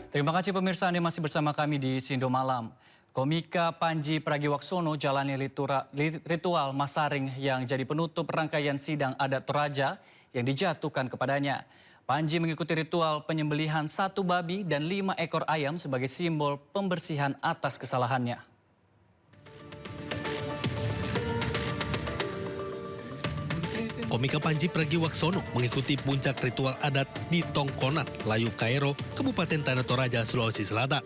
Terima kasih pemirsa, Anda masih bersama kami di Sindo Malam. Komika Panji Pragiwaksono jalani ritual masaring yang jadi penutup rangkaian sidang adat Toraja yang dijatuhkan kepadanya. Panji mengikuti ritual penyembelihan 1 babi dan 5 ekor ayam sebagai simbol pembersihan atas kesalahannya. Komika Panji Pragiwaksono mengikuti puncak ritual adat di Tongkonat, Layu Kairo, Kabupaten Tanah Toraja, Sulawesi Selatan.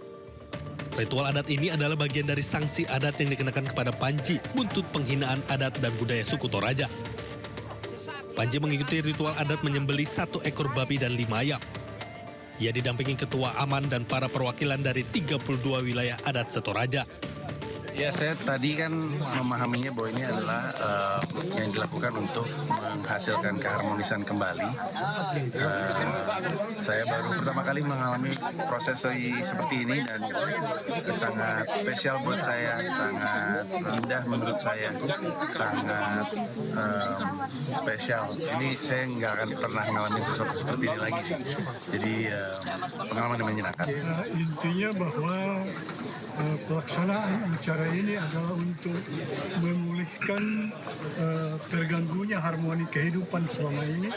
Ritual adat ini adalah bagian dari sanksi adat yang dikenakan kepada Panji buntut penghinaan adat dan budaya suku Toraja. Panji mengikuti ritual adat menyembelih 1 ekor babi dan 5 ayam. Ia didampingi ketua aman dan para perwakilan dari 32 wilayah adat se-Toraja. Ya, saya tadi kan memahaminya bahwa ini adalah yang dilakukan untuk menghasilkan keharmonisan kembali. Saya baru pertama kali mengalami proses seperti ini dan sangat spesial buat saya, sangat indah menurut saya, sangat spesial. Ini saya nggak akan pernah ngalamin sesuatu seperti ini lagi sih. Jadi pengalaman yang menyenangkan. Intinya bahwa pelaksanaan acara ini adalah untuk memulihkan terganggunya harmoni kehidupan selama ini,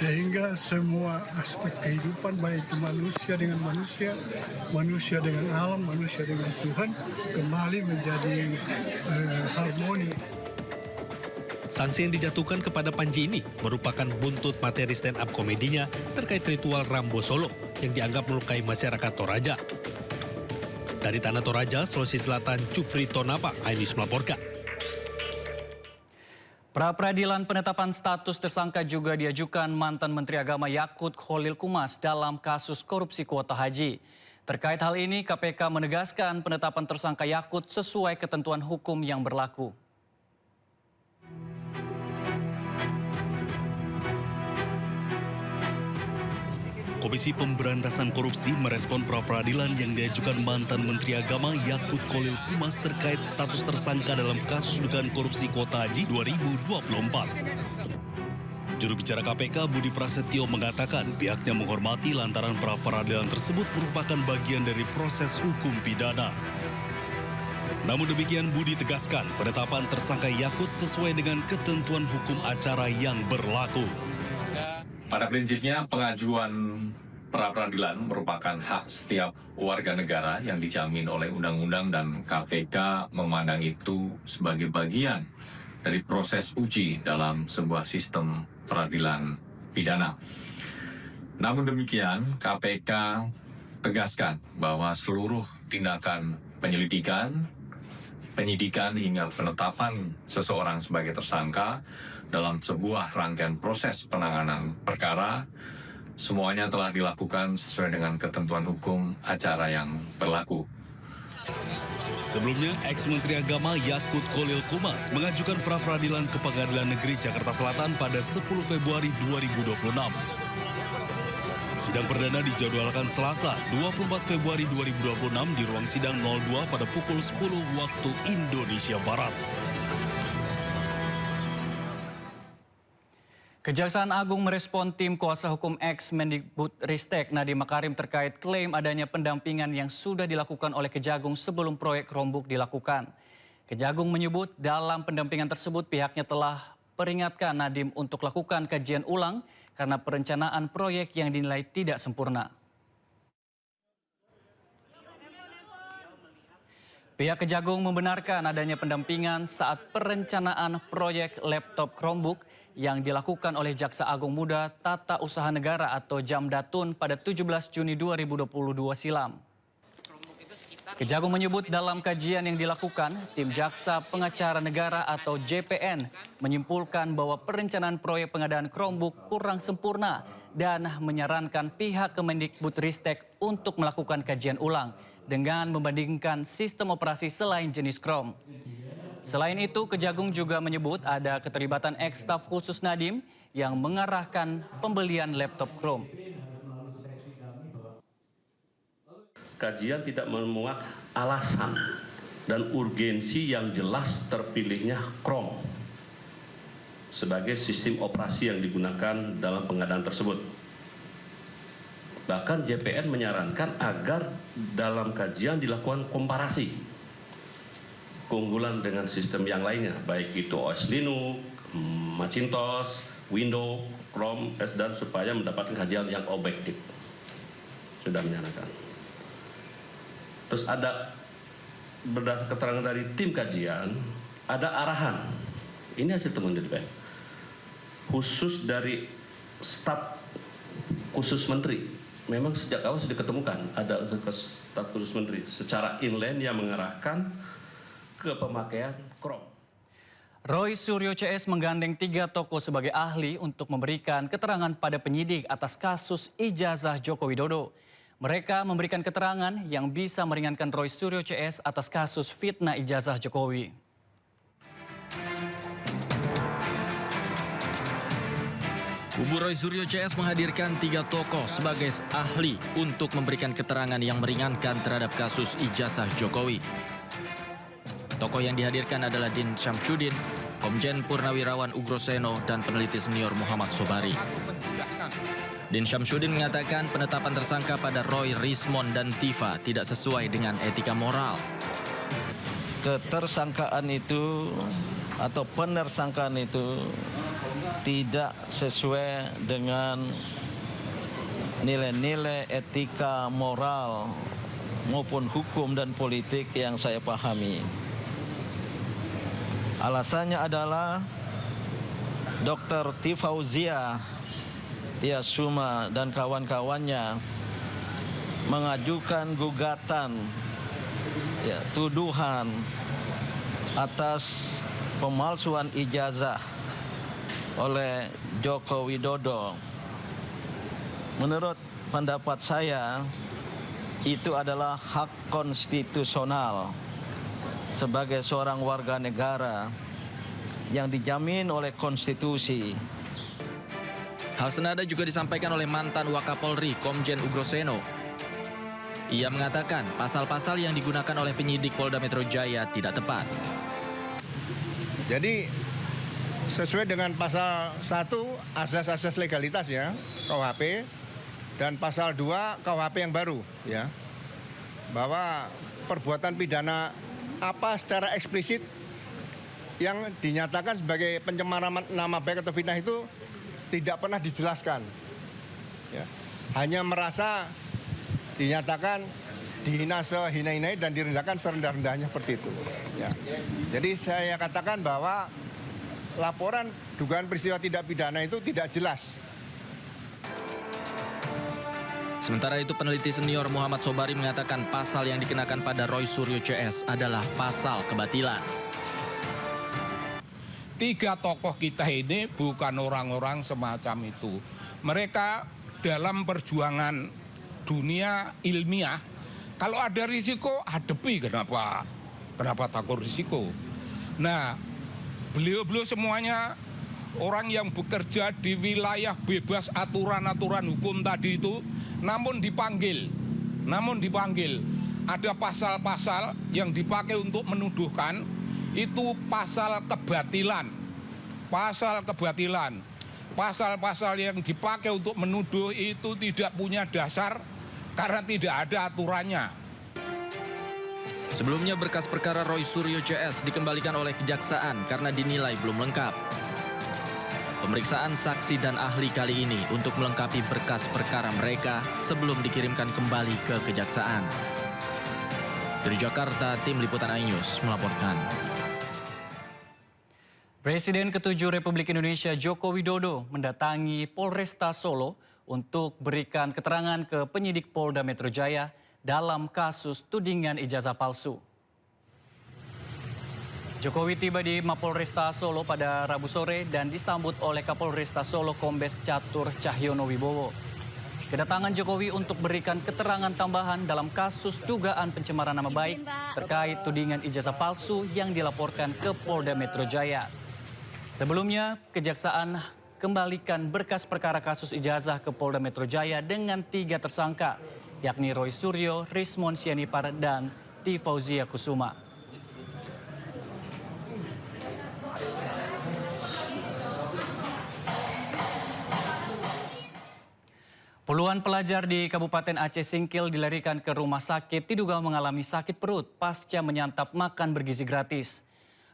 sehingga semua aspek kehidupan, baik itu manusia dengan manusia, manusia dengan alam, manusia dengan Tuhan, kembali menjadi harmoni. Sanksi yang dijatuhkan kepada Panji ini merupakan buntut materi stand-up komedinya terkait ritual Rambo Solo yang dianggap melukai masyarakat Toraja. Dari Tanah Toraja, Sulawesi Selatan, Cufri Tonapa, Ainus melaporkan. Pra-peradilan penetapan status tersangka juga diajukan mantan Menteri Agama Yakut Kholil Kumas dalam kasus korupsi kuota haji. Terkait hal ini, KPK menegaskan penetapan tersangka Yakut sesuai ketentuan hukum yang berlaku. Komisi Pemberantasan Korupsi merespon pra-peradilan yang diajukan mantan Menteri Agama Yakut Kholil Kumas terkait status tersangka dalam kasus dugaan korupsi kuota haji 2024. Juru bicara KPK Budi Prasetyo mengatakan pihaknya menghormati lantaran pra-peradilan tersebut merupakan bagian dari proses hukum pidana. Namun demikian Budi tegaskan penetapan tersangka Yakut sesuai dengan ketentuan hukum acara yang berlaku. Pada prinsipnya pengajuan pra-peradilan merupakan hak setiap warga negara yang dijamin oleh undang-undang dan KPK memandang itu sebagai bagian dari proses uji dalam sebuah sistem peradilan pidana. Namun demikian KPK tegaskan bahwa seluruh tindakan penyelidikan, penyidikan hingga penetapan seseorang sebagai tersangka dalam sebuah rangkaian proses penanganan perkara, semuanya telah dilakukan sesuai dengan ketentuan hukum acara yang berlaku. Sebelumnya, ex-Menteri Agama Yakut Kholil Kumas mengajukan pra-peradilan ke Pengadilan Negeri Jakarta Selatan pada 10 Februari 2026. Sidang perdana dijadwalkan Selasa, 24 Februari 2026 di ruang sidang 02 pada pukul 10 waktu Indonesia Barat. Kejaksaan Agung merespon tim kuasa hukum ex-Mendikbudristek Nadiem Makarim terkait klaim adanya pendampingan yang sudah dilakukan oleh Kejagung sebelum proyek Chromebook dilakukan. Kejagung menyebut dalam pendampingan tersebut pihaknya telah peringatkan Nadiem untuk lakukan kajian ulang karena perencanaan proyek yang dinilai tidak sempurna. Pihak Kejagung membenarkan adanya pendampingan saat perencanaan proyek laptop Chromebook yang dilakukan oleh Jaksa Agung Muda Tata Usaha Negara atau Jamdatun pada 17 Juni 2022 silam. Kejagung menyebut dalam kajian yang dilakukan, tim Jaksa Pengacara Negara atau JPN menyimpulkan bahwa perencanaan proyek pengadaan Chromebook kurang sempurna dan menyarankan pihak Kemendikbudristek untuk melakukan kajian ulang dengan membandingkan sistem operasi selain jenis Chrome. Selain itu, Kejagung juga menyebut ada keterlibatan ex-staf khusus Nadiem yang mengarahkan pembelian laptop Chrome. Kajian tidak memuat alasan dan urgensi yang jelas terpilihnya Chrome sebagai sistem operasi yang digunakan dalam pengadaan tersebut. Bahkan JPN menyarankan agar dalam kajian dilakukan komparasi keunggulan dengan sistem yang lainnya, baik itu OS Linux, Macintosh, Windows, Chrome, dan supaya mendapatkan kajian yang objektif. Sudah menyarankan. Terus ada berdasarkan keterangan dari tim kajian, ada arahan. Ini hasil temuan DPR. Khusus dari staf khusus menteri. Memang sejak awal sudah diketemukan ada staf khusus menteri secara inline yang mengarahkan ke pemakaian Chrome. Roy Suryo CS menggandeng 3 tokoh sebagai ahli untuk memberikan keterangan pada penyidik atas kasus ijazah Joko Widodo. Mereka memberikan keterangan yang bisa meringankan Roy Suryo CS atas kasus fitnah ijazah Jokowi. Kubu Roy Suryo CS menghadirkan 3 tokoh sebagai ahli untuk memberikan keterangan yang meringankan terhadap kasus ijazah Jokowi. Tokoh yang dihadirkan adalah Din Syamsuddin, Komjen Purnawirawan Ugroseno, dan peneliti senior Muhammad Sobari. Din Syamsuddin mengatakan penetapan tersangka pada Roy, Rismond, dan Tifa tidak sesuai dengan etika moral. Ketersangkaan itu atau penersangkaan itu tidak sesuai dengan nilai-nilai etika moral maupun hukum dan politik yang saya pahami. Alasannya adalah Dr. Tifauzia Tiasuma dan kawan-kawannya mengajukan gugatan tuduhan atas pemalsuan ijazah oleh Joko Widodo. Menurut pendapat saya, itu adalah hak konstitusional sebagai seorang warga negara yang dijamin oleh konstitusi. Hal senada juga disampaikan oleh mantan Wakapolri Komjen Ugroseno. Ia mengatakan pasal-pasal yang digunakan oleh penyidik Polda Metro Jaya tidak tepat. Jadi sesuai dengan pasal 1 asas-asas legalitas ya, KUHP, dan pasal 2 KUHP yang baru ya, bahwa perbuatan pidana apa secara eksplisit yang dinyatakan sebagai pencemaran nama baik atau fitnah itu tidak pernah dijelaskan ya. Hanya merasa dinyatakan dihina sehina-hinai dan direndahkan serendah-rendahnya seperti itu ya. Jadi saya katakan bahwa laporan dugaan peristiwa tidak pidana itu tidak jelas. Sementara itu peneliti senior Muhammad Sobari mengatakan pasal yang dikenakan pada Roy Suryo CS adalah pasal kebatilan. 3 tokoh kita ini bukan orang-orang semacam itu. Mereka dalam perjuangan dunia ilmiah, kalau ada risiko hadapi, kenapa takut risiko? Nah, beliau semuanya orang yang bekerja di wilayah bebas aturan-aturan hukum tadi itu, namun dipanggil. Ada pasal-pasal yang dipakai untuk menuduhkan, itu pasal kebatilan. Pasal-pasal yang dipakai untuk menuduh itu tidak punya dasar karena tidak ada aturannya. Sebelumnya berkas perkara Roy Suryo CS dikembalikan oleh Kejaksaan karena dinilai belum lengkap. Pemeriksaan saksi dan ahli kali ini untuk melengkapi berkas perkara mereka sebelum dikirimkan kembali ke Kejaksaan. Dari Jakarta, tim Liputan iNews melaporkan. Presiden ke-7 Republik Indonesia Joko Widodo mendatangi Polresta Solo untuk berikan keterangan ke penyidik Polda Metro Jaya dalam kasus tudingan ijazah palsu. Jokowi tiba di Mapolresta Solo pada Rabu sore dan disambut oleh Kapolresta Solo Kombes Catur Cahyono Wibowo. Kedatangan Jokowi untuk berikan keterangan tambahan dalam kasus dugaan pencemaran nama baik terkait tudingan ijazah palsu yang dilaporkan ke Polda Metro Jaya. Sebelumnya, Kejaksaan kembalikan berkas perkara kasus ijazah ke Polda Metro Jaya dengan 3 tersangka, yakni Roy Suryo, Rismond Sianipar, dan Tifauzia Kusuma. Puluhan pelajar di Kabupaten Aceh Singkil dilarikan ke rumah sakit diduga mengalami sakit perut pasca menyantap makan bergizi gratis.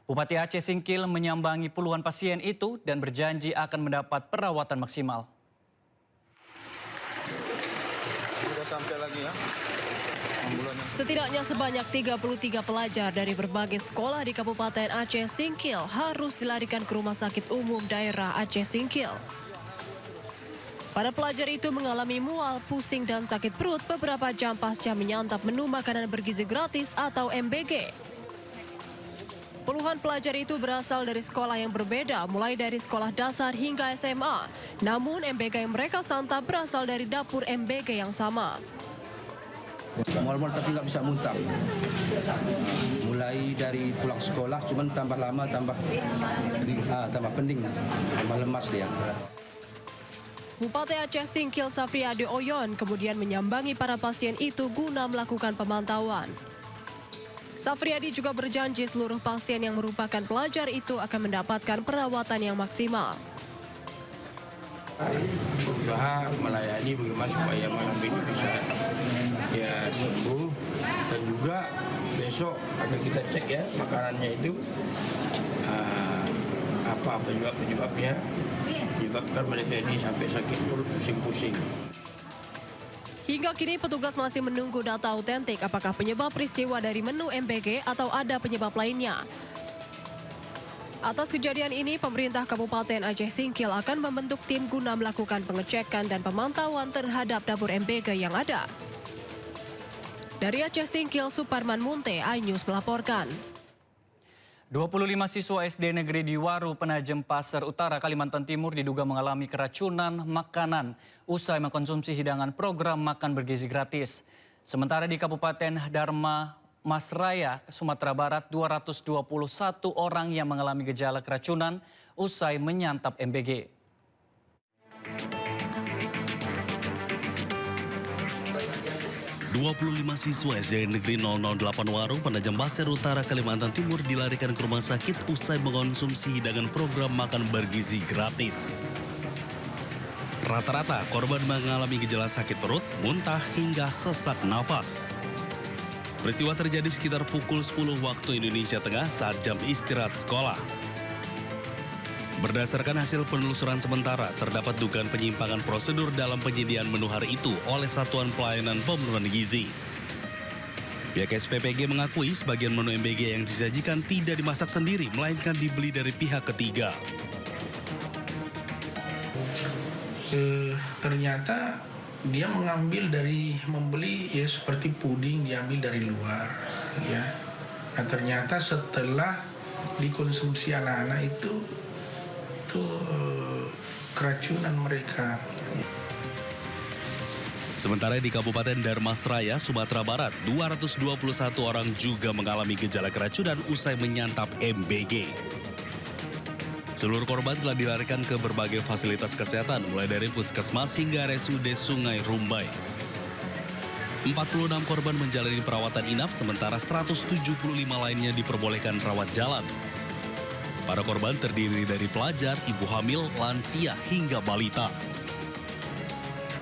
Bupati Aceh Singkil menyambangi puluhan pasien itu dan berjanji akan mendapat perawatan maksimal. Setidaknya sebanyak 33 pelajar dari berbagai sekolah di Kabupaten Aceh Singkil harus dilarikan ke Rumah Sakit Umum Daerah Aceh Singkil. Para pelajar itu mengalami mual, pusing, dan sakit perut beberapa jam pasca menyantap menu makanan bergizi gratis atau MBG. Puluhan pelajar itu berasal dari sekolah yang berbeda, mulai dari sekolah dasar hingga SMA. Namun MBG yang mereka santap berasal dari dapur MBG yang sama. Mual-mual tapi nggak bisa muntah. Mulai dari pulang sekolah, cuman tambah lama, tambah pening, tambah lemas dia. Bupati Aceh Singkil Safriadi Oyon kemudian menyambangi para pasien itu guna melakukan pemantauan. Safriadi juga berjanji seluruh pasien yang merupakan pelajar itu akan mendapatkan perawatan yang maksimal. Usaha melayani bagaimana supaya malam ini bisa sembuh, dan juga besok akan kita cek ya makanannya itu apa penyebabnya. Menyebabkan mereka ini sampai sakit perut, pusing-pusing. Hingga kini petugas masih menunggu data autentik apakah penyebab peristiwa dari menu MBG atau ada penyebab lainnya. Atas kejadian ini, pemerintah Kabupaten Aceh Singkil akan membentuk tim guna melakukan pengecekan dan pemantauan terhadap dapur MBG yang ada. Dari Aceh Singkil, Suparman Munte, iNews melaporkan. 25 siswa SD negeri di Waru, Penajem, Pasar Utara, Kalimantan Timur diduga mengalami keracunan makanan usai mengkonsumsi hidangan program makan bergizi gratis. Sementara di Kabupaten Dharma Masraya, Sumatera Barat, 221 orang yang mengalami gejala keracunan usai menyantap MBG. ...25 siswa SD Negeri 008 Waru, Penajam Pasir Utara, Kalimantan Timur dilarikan ke rumah sakit usai mengonsumsi hidangan program makan bergizi gratis. Rata-rata korban mengalami gejala sakit perut, muntah, hingga sesak nafas. Peristiwa terjadi sekitar pukul 10 waktu Indonesia Tengah saat jam istirahat sekolah. Berdasarkan hasil penelusuran sementara, terdapat dugaan penyimpangan prosedur dalam penyediaan menu hari itu oleh Satuan Pelayanan Pemenuhan Gizi. Pihak SPPG mengakui sebagian menu MBG yang disajikan tidak dimasak sendiri, melainkan dibeli dari pihak ketiga. Ternyata dia membeli ya seperti puding diambil dari luar, ya. Nah, ternyata setelah dikonsumsi anak-anak itu keracunan mereka. Sementara di Kabupaten Dharmasraya, Sumatera Barat, 221 orang juga mengalami gejala keracunan usai menyantap MBG. Seluruh korban telah dilarikan ke berbagai fasilitas kesehatan, mulai dari puskesmas hingga RSUD Sungai Rumbai. 46 korban menjalani perawatan inap, sementara 175 lainnya diperbolehkan rawat jalan. Para korban terdiri dari pelajar, ibu hamil, lansia, hingga balita.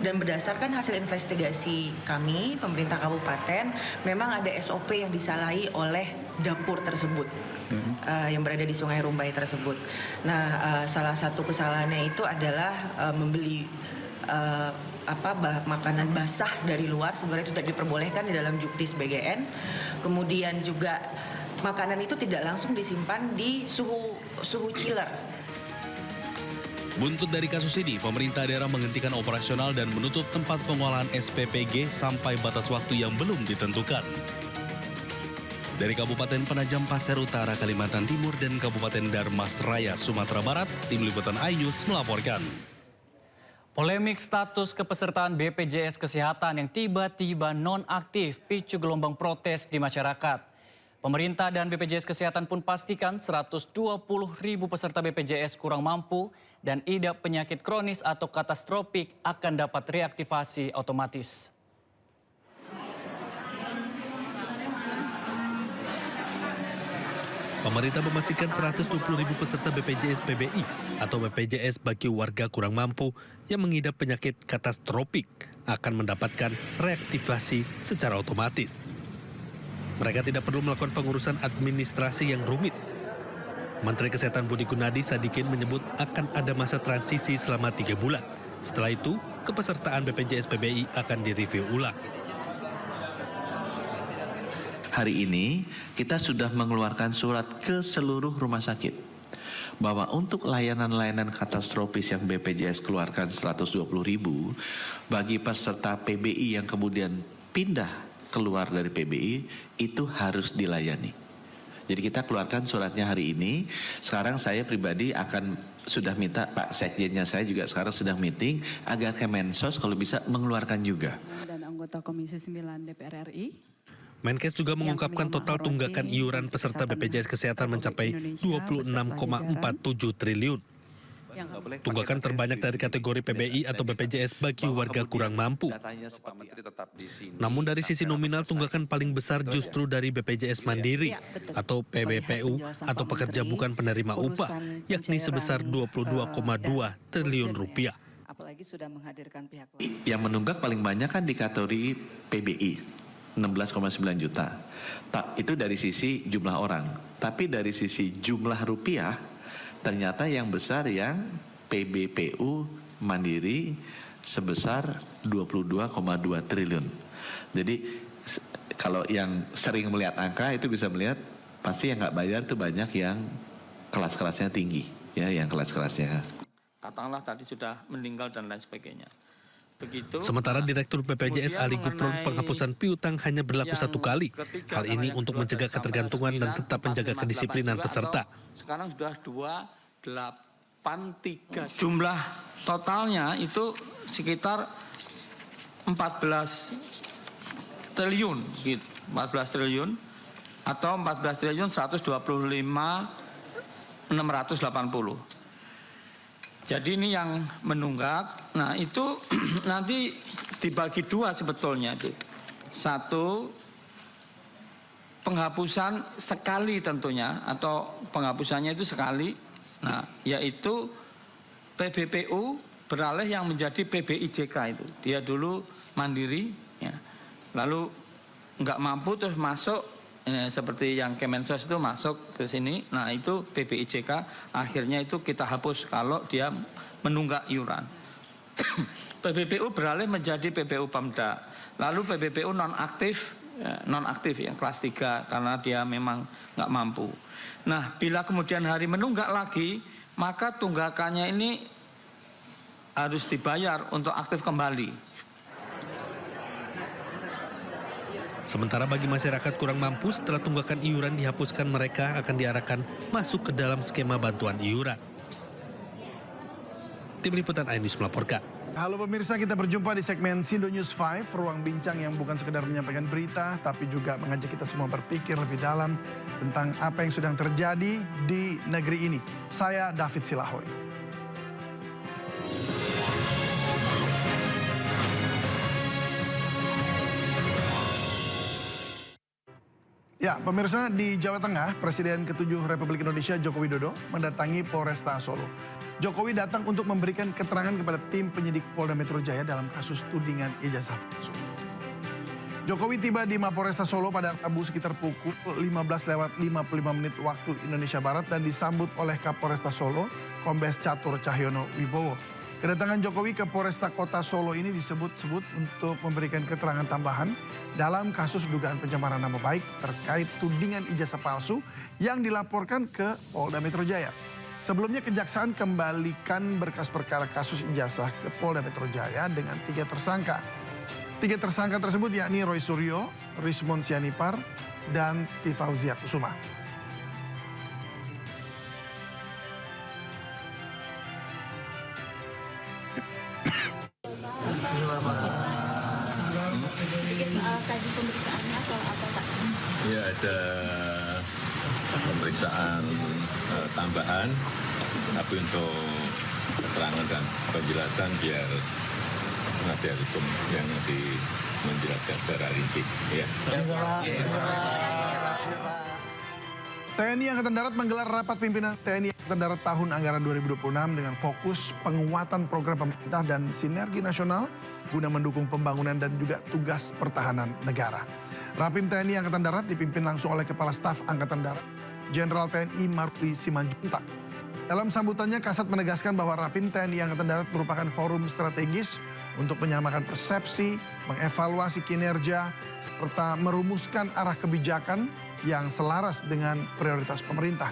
Dan berdasarkan hasil investigasi kami, pemerintah kabupaten, memang ada SOP yang disalahi oleh dapur tersebut yang berada di Sungai Rumbai tersebut. Nah, salah satu kesalahannya itu adalah membeli makanan basah dari luar, sebenarnya itu tidak diperbolehkan di dalam Juknis BGN. Kemudian juga makanan itu tidak langsung disimpan di suhu chiller. Buntut dari kasus ini, pemerintah daerah menghentikan operasional dan menutup tempat pengolahan SPPG sampai batas waktu yang belum ditentukan. Dari Kabupaten Penajam Pasir Utara, Kalimantan Timur, dan Kabupaten Dharmasraya, Sumatera Barat, Tim Liputan iNews melaporkan. Polemik status kepesertaan BPJS Kesehatan yang tiba-tiba nonaktif picu gelombang protes di masyarakat. Pemerintah dan BPJS Kesehatan pun pastikan 120.000 peserta BPJS kurang mampu dan idap penyakit kronis atau katastropik akan dapat reaktivasi otomatis. Pemerintah memastikan 120.000 peserta BPJS PBI atau BPJS bagi warga kurang mampu yang mengidap penyakit katastropik akan mendapatkan reaktivasi secara otomatis. Mereka tidak perlu melakukan pengurusan administrasi yang rumit. Menteri Kesehatan Budi Gunadi Sadikin menyebut akan ada masa transisi selama 3 bulan. Setelah itu, kepesertaan BPJS PBI akan direview ulang. Hari ini kita sudah mengeluarkan surat ke seluruh rumah sakit bahwa untuk layanan-layanan katastrofis yang BPJS keluarkan 120.000 bagi peserta PBI yang kemudian pindah keluar dari PBI itu harus dilayani. Jadi kita keluarkan suratnya hari ini. Sekarang saya pribadi sudah minta Pak Sekjennya saya juga sekarang sedang meeting agar Kemensos kalau bisa mengeluarkan juga. Dan anggota Komisi 9 DPR RI. Menkes juga mengungkapkan total tunggakan iuran peserta BPJS Kesehatan mencapai 26,47 triliun. Tunggakan terbanyak dari kategori PBI atau BPJS bagi warga kurang mampu. Namun dari sisi nominal tunggakan paling besar justru dari BPJS Mandiri atau PBPU atau pekerja bukan penerima upah, yakni sebesar 22,2 triliun rupiah. Apalagi sudah menghadirkan pihak Yang menunggak paling banyak kan di kategori PBI, 16,9 juta. Itu dari sisi jumlah orang. Tapi dari sisi jumlah rupiah, ternyata yang besar yang PBPU Mandiri sebesar 22,2 triliun. Jadi kalau yang sering melihat angka itu bisa melihat pasti yang nggak bayar itu banyak yang kelas-kelasnya tinggi, ya, yang kelas-kelasnya. Katakanlah tadi sudah meninggal dan lain sebagainya. Begitu. Sementara Direktur BPJS Ali Gufron penghapusan piutang hanya berlaku 1 kali. Hal ini untuk mencegah ketergantungan dan tetap menjaga kedisiplinan peserta. Sekarang sudah 283. Jumlah totalnya itu sekitar 14 triliun gitu. 14 triliun atau 14 triliun 125.680. Jadi ini yang menunggak. Nah itu nanti dibagi 2 sebetulnya itu. 1 penghapusan sekali tentunya atau penghapusannya itu sekali. Nah yaitu PBPU beralih yang menjadi PBIJK itu. Dia dulu mandiri, ya. Lalu nggak mampu terus masuk. Seperti yang Kemensos itu masuk ke sini, nah itu PBIJK akhirnya itu kita hapus kalau dia menunggak iuran. PBPU beralih menjadi PBU Pamda, lalu PBPU nonaktif ya kelas 3 karena dia memang nggak mampu. Nah bila kemudian hari menunggak lagi, maka tunggakannya ini harus dibayar untuk aktif kembali. Sementara bagi masyarakat kurang mampu, setelah tunggakan iuran dihapuskan, mereka akan diarahkan masuk ke dalam skema bantuan iuran. Tim Liputan iNews melaporkan. Halo pemirsa, kita berjumpa di segmen Sindo News 5, ruang bincang yang bukan sekedar menyampaikan berita, tapi juga mengajak kita semua berpikir lebih dalam tentang apa yang sedang terjadi di negeri ini. Saya David Silahoy. Ya, pemirsa, di Jawa Tengah, Presiden ke-7 Republik Indonesia Joko Widodo mendatangi Polresta Solo. Jokowi datang untuk memberikan keterangan kepada tim penyidik Polda Metro Jaya dalam kasus tudingan ijazah palsu. Jokowi tiba di Mapolresta Solo pada Rabu sekitar pukul 15:55 waktu Indonesia Barat dan disambut oleh Kapolresta Solo, Kombes Catur Cahyono Wibowo. Kedatangan Jokowi ke Polresta Kota Solo ini disebut-sebut untuk memberikan keterangan tambahan dalam kasus dugaan pencemaran nama baik terkait tudingan ijazah palsu yang dilaporkan ke Polda Metro Jaya. Sebelumnya Kejaksaan kembalikan berkas perkara kasus ijazah ke Polda Metro Jaya dengan 3 tersangka. 3 tersangka tersebut yakni Roy Suryo, Rismon Sianipar, dan Tifauzia Kusuma. Tadi pemeriksaannya soal apa Pak? Ya ada pemeriksaan tambahan, tapi untuk keterangan dan penjelasan biar penasihat hukum yang nanti menjelaskan secara rinci. Ya. TNI Angkatan Darat menggelar rapat pimpinan TNI Angkatan Darat tahun anggaran 2026 dengan fokus penguatan program pemerintah dan sinergi nasional guna mendukung pembangunan dan juga tugas pertahanan negara. Rapim TNI Angkatan Darat dipimpin langsung oleh Kepala Staf Angkatan Darat, Jenderal TNI Maruli Simanjuntak. Dalam sambutannya, Kasat menegaskan bahwa Rapim TNI Angkatan Darat merupakan forum strategis untuk menyamakan persepsi, mengevaluasi kinerja, serta merumuskan arah kebijakan yang selaras dengan prioritas pemerintah.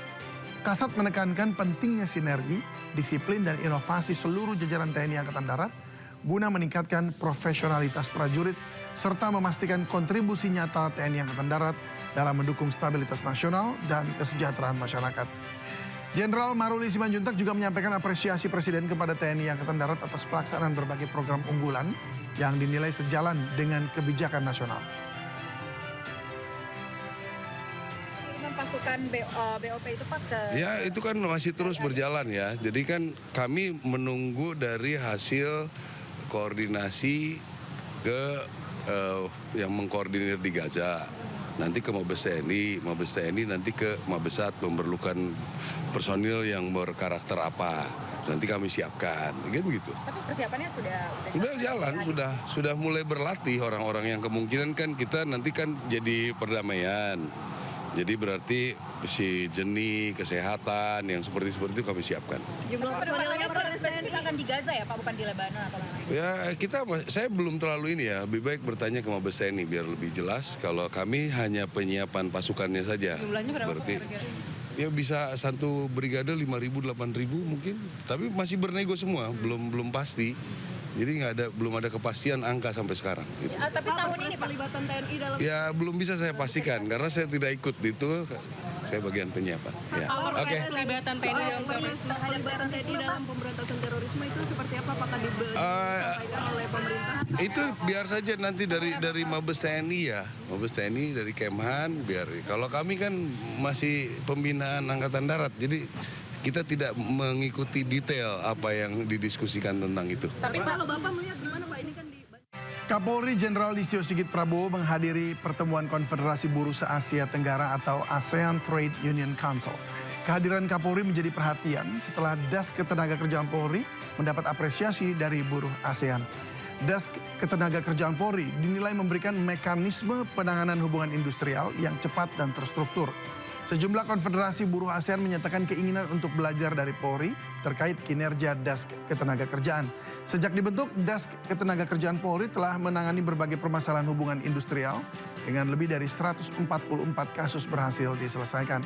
Kasat menekankan pentingnya sinergi, disiplin, dan inovasi seluruh jajaran TNI Angkatan Darat guna meningkatkan profesionalitas prajurit serta memastikan kontribusi nyata TNI Angkatan Darat dalam mendukung stabilitas nasional dan kesejahteraan masyarakat. Jenderal Maruli Simanjuntak juga menyampaikan apresiasi Presiden kepada TNI Angkatan Darat atas pelaksanaan berbagai program unggulan yang dinilai sejalan dengan kebijakan nasional. Pasukan BOP itu Pak ke... Ya itu kan masih terus berjalan ya. Jadi kan kami menunggu dari hasil koordinasi ke yang mengkoordinir di Gaza. Nanti ke Mabes TNI nanti ke Mabesat memerlukan personil yang berkarakter apa. Nanti kami siapkan, gitu. Tapi persiapannya sudah jalan, sudah mulai berlatih orang-orang yang kemungkinan kan kita nanti kan jadi perdamaian. Jadi berarti si jenis, kesehatan, yang seperti itu kami siapkan. Jumlah personilnya spesifik akan di Gaza ya Pak, bukan di Lebanon atau lain-lain? Ya saya belum terlalu ini ya, lebih baik bertanya ke Mabes TNI biar lebih jelas. Kalau kami hanya penyiapan pasukannya saja. Jumlahnya berapa berarti, kira-kira? Ya bisa satu brigade 5.000, 8.000 mungkin. Tapi masih bernego semua, belum pasti. Jadi belum ada kepastian angka sampai sekarang. Gitu. Tapi tahun ini pelibatan TNI dalam... Ya belum bisa saya pastikan karena saya tidak ikut itu. Saya bagian penyiapan. Ya. Oke. Pelibatan TNI dalam pemberantasan terorisme itu seperti apa? Apakah disampaikan oleh pemerintah? Itu biar saja nanti dari Mabes TNI ya. Mabes TNI dari Kemhan biar. Kalau kami kan masih pembinaan Angkatan Darat. Jadi kita tidak mengikuti detail apa yang didiskusikan tentang itu. Tapi kalau Bapak melihat gimana Pak, ini kan di... Kapolri Jenderal Listio Sigit Prabowo menghadiri pertemuan Konfederasi Buruh se-Asia Tenggara atau ASEAN Trade Union Council. Kehadiran Kapolri menjadi perhatian setelah Das Ketenagakerjaan Polri mendapat apresiasi dari buruh ASEAN. Das Ketenagakerjaan Polri dinilai memberikan mekanisme penanganan hubungan industrial yang cepat dan terstruktur. Sejumlah konfederasi buruh ASEAN menyatakan keinginan untuk belajar dari Polri terkait kinerja Das Ketenagakerjaan. Sejak dibentuk, Das Ketenagakerjaan Polri telah menangani berbagai permasalahan hubungan industrial dengan lebih dari 144 kasus berhasil diselesaikan.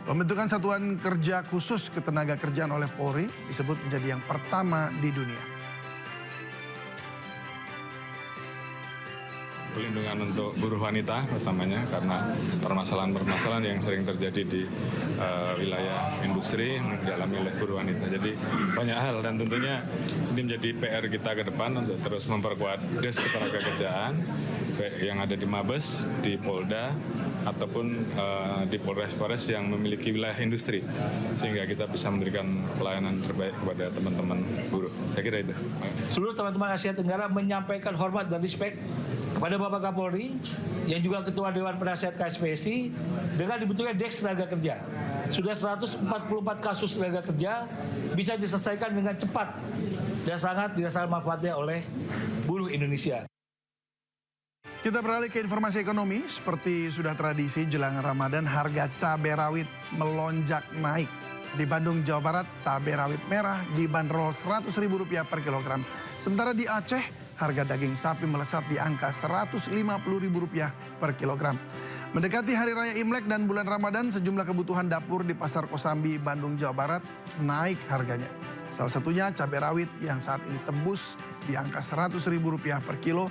Pembentukan Satuan Kerja Khusus Ketenagakerjaan oleh Polri disebut menjadi yang pertama di dunia. Perlindungan untuk buruh wanita pertamanya karena permasalahan-permasalahan yang sering terjadi di wilayah industri dialami oleh buruh wanita. Jadi banyak hal dan tentunya ini menjadi PR kita ke depan untuk terus memperkuat Des Ketenagakerjaan yang ada di Mabes, di Polda, ataupun di Polres-Polres yang memiliki wilayah industri. Sehingga kita bisa memberikan pelayanan terbaik kepada teman-teman buruh. Saya kira itu. Seluruh teman-teman Asia Tenggara menyampaikan hormat dan respect kepada Bapak Kapolri yang juga Ketua Dewan Penasihat KSPSI dengan dibentuknya Desk Tenaga Kerja. Sudah 144 kasus tenaga kerja bisa diselesaikan dengan cepat dan sangat dirasakan manfaatnya oleh buruh Indonesia. Kita beralih ke informasi ekonomi. Seperti sudah tradisi jelang Ramadan, harga cabai rawit melonjak naik. Di Bandung, Jawa Barat, cabai rawit merah dibanderol Rp100.000 per kilogram. Sementara di Aceh, harga daging sapi melesat di angka Rp150.000 per kilogram. Mendekati Hari Raya Imlek dan bulan Ramadan, sejumlah kebutuhan dapur di Pasar Kosambi, Bandung, Jawa Barat naik harganya. Salah satunya cabai rawit yang saat ini tembus di angka Rp100.000 per kilo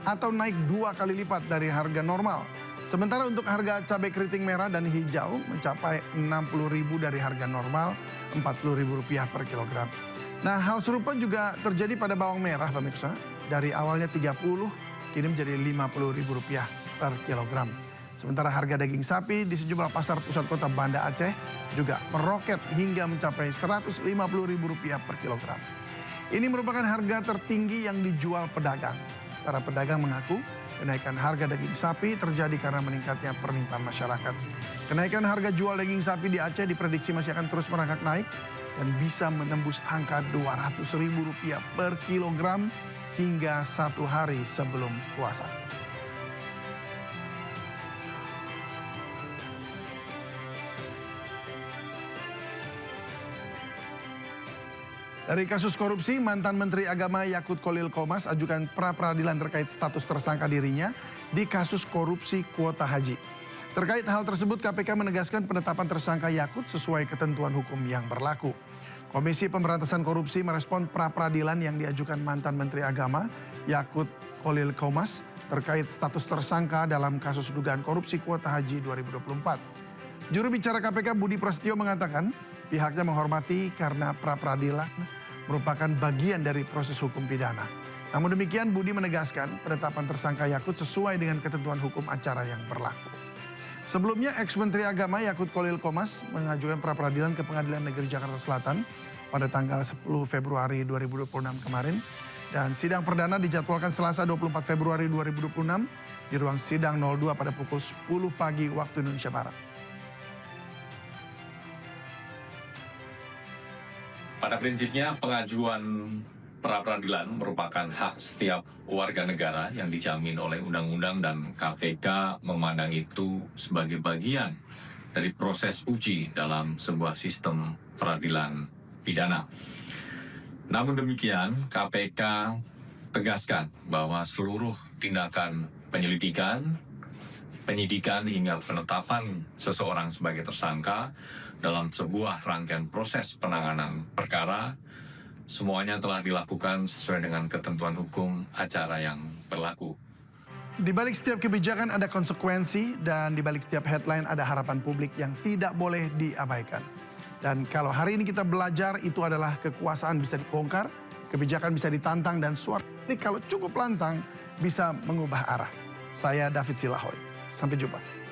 atau naik 2 kali lipat dari harga normal. Sementara untuk harga cabai keriting merah dan hijau mencapai Rp60.000 dari harga normal Rp40.000 per kilogram. Nah, hal serupa juga terjadi pada bawang merah, pemirsa. Dari awalnya 30, kini menjadi Rp50.000 per kilogram. Sementara harga daging sapi di sejumlah pasar pusat kota Banda Aceh juga meroket hingga mencapai Rp150.000 per kilogram. Ini merupakan harga tertinggi yang dijual pedagang. Para pedagang mengaku Kenaikan harga daging sapi terjadi karena meningkatnya permintaan masyarakat. Kenaikan harga jual daging sapi di Aceh diprediksi masih akan terus merangkak naik dan bisa menembus angka Rp200.000 per kilogram hingga 1 hari sebelum puasa. Dari kasus korupsi, mantan Menteri Agama Yakut Khalil Qomas ajukan pra-peradilan terkait status tersangka dirinya di kasus korupsi kuota haji. Terkait hal tersebut, KPK menegaskan penetapan tersangka Yakut sesuai ketentuan hukum yang berlaku. Komisi Pemberantasan Korupsi merespon pra-peradilan yang diajukan mantan Menteri Agama Yakut Khalil Qomas terkait status tersangka dalam kasus dugaan korupsi kuota haji 2024. Juru bicara KPK Budi Prasetyo mengatakan pihaknya menghormati karena pra-peradilan merupakan bagian dari proses hukum pidana. Namun demikian Budi menegaskan penetapan tersangka Yakut sesuai dengan ketentuan hukum acara yang berlaku. Sebelumnya ex-Menteri Agama Yakut Khalil Qomas mengajukan pra-peradilan ke Pengadilan Negeri Jakarta Selatan pada tanggal 10 Februari 2026 kemarin. Dan sidang perdana dijadwalkan Selasa 24 Februari 2026 di ruang sidang 02 pada pukul 10 pagi waktu Indonesia Barat. Pada prinsipnya pengajuan pra-peradilan merupakan hak setiap warga negara yang dijamin oleh undang-undang dan KPK memandang itu sebagai bagian dari proses uji dalam sebuah sistem peradilan pidana. Namun demikian, KPK tegaskan bahwa seluruh tindakan penyelidikan, penyidikan hingga penetapan seseorang sebagai tersangka dalam sebuah rangkaian proses penanganan perkara, semuanya telah dilakukan sesuai dengan ketentuan hukum acara yang berlaku. Di balik setiap kebijakan ada konsekuensi dan di balik setiap headline ada harapan publik yang tidak boleh diabaikan. Dan kalau hari ini kita belajar itu adalah kekuasaan bisa dibongkar, kebijakan bisa ditantang dan suara ini kalau cukup lantang bisa mengubah arah. Saya David Silahoy. Sampai jumpa.